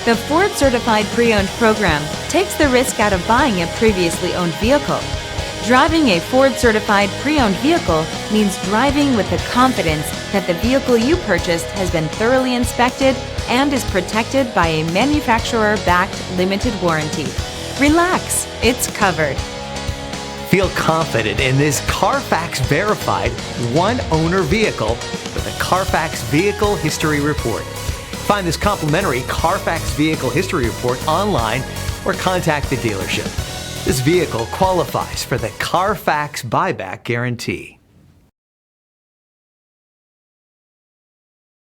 The Ford Certified Pre-Owned program takes the risk out of buying a previously owned vehicle. Driving a Ford Certified Pre-Owned vehicle means driving with the confidence that the vehicle you purchased has been thoroughly inspected and is protected by a manufacturer-backed limited warranty. Relax, it's covered. Feel confident in this CARFAX verified one-owner vehicle with a CARFAX Vehicle History Report. Find this complimentary CARFAX Vehicle History Report online or contact the dealership. This vehicle qualifies for the CARFAX buyback guarantee.